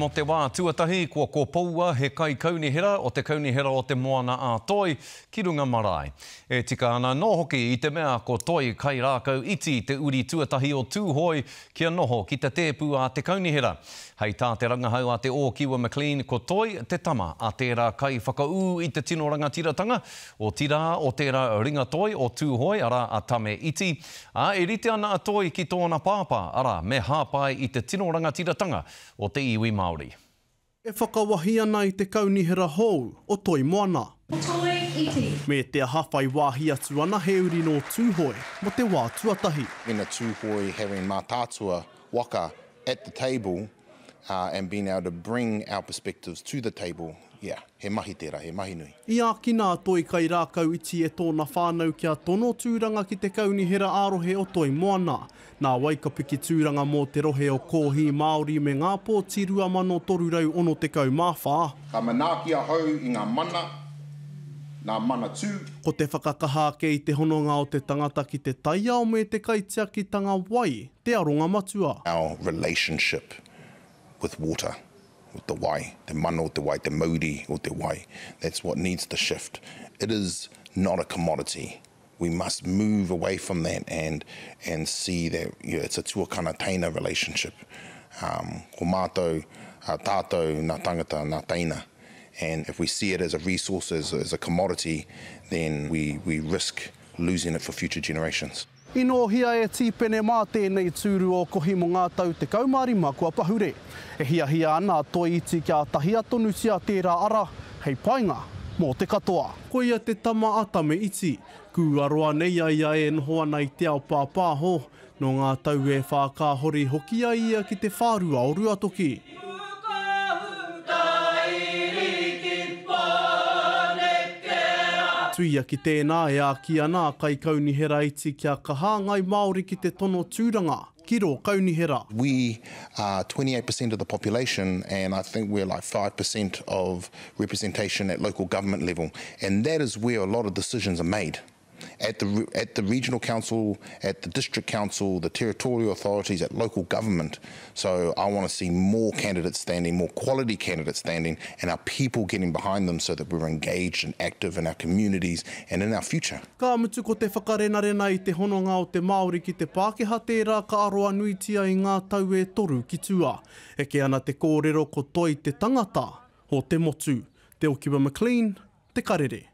Mo te wā tuatahi, kua paua he kai kaunihera o te kaunihera o te moana a Toi, ki runga marae. E tika ana no hoki i te mea ko Toi kai rākau iti te uri tuatahi o Tūhoi kia noho ki te tēpū a te kaunihera. Hei tā te rangahau a te o Kiwa McLean ko Toi te tama a tērā kai whakaū i te tino rangatiratanga o tira o tērā ringa Toi o Tūhoi ara a tame iti. A e rite ana a Toi ki tōna pāpā ara me hāpai i te tino rangatiratanga o te iwi Māori. E whakawahi ana i te kaunihera hou o Toi Moana. Toi iti. Me te hawhai wāhi atu ana he uri no Tūhoi mo te wā tuatahi. In a Tūhoi having mātātua waka at the table and being able to bring our perspectives to the table, he mahi tērā, he mahi nui. I a kina Toi kai rākau iti e tōna whānau kia tono tūranga ki te kaunihera ārohe o Toi Moana. Nā waikapiki tūranga mō te rohe o kōhi Māori me ngā pōti 2,300 te kau māwha. Ka manakia hou i ngā mana, ngā mana tū. Ko te whakakaha kei te hononga o te tangata ki te taiao me te kaitiakitanga wai, te aronga matua. Our relationship with water, with the wai, te mana o te wai, te mauri o te wai. That's what needs to shift. It is not a commodity. We must move away from that and see that it's a tuakana teina relationship. Ko mātou, tātou, nā tangata, nā teina. And if we see it as a resource, as a commodity, then we risk losing it for future generations. Ino hia e tīpene mā tēnei tūru o kohi mo ngā tau te kaumārima kua pahure. E hia ana Toi iti kia tahia tonutia tērā ara, hei painga, mō te katoa. Ko ia te tama a tame iti, ku aroa nei ia e noho ana i te ao pāpāho, no ngā tau e whākāhori hoki a ia ki te whārua o Ruatoki. Tuia ki tēnā e a ki ana kai kaunihera iti kia kaha ngai Māori ki te tono tūranga, kiro kaunihera. We are 28% of the population, and I think we're like 5% of representation at local government level. And that is where a lot of decisions are made. At the regional council, at the district council, the territorial authorities, at local government. So I want to see more candidates standing, more quality candidates standing, and our people getting behind them so that we're engaged and active in our communities and in our future. Ka mutu ko te whakarenarena i te hononga o te Māori ki te Pākehā tērā ka aroa nuitia i ngā tau e toru ki tua. E ke ana te kōrero ko Toi te tangata o te motu. Te o Kiwa McLean, te karere.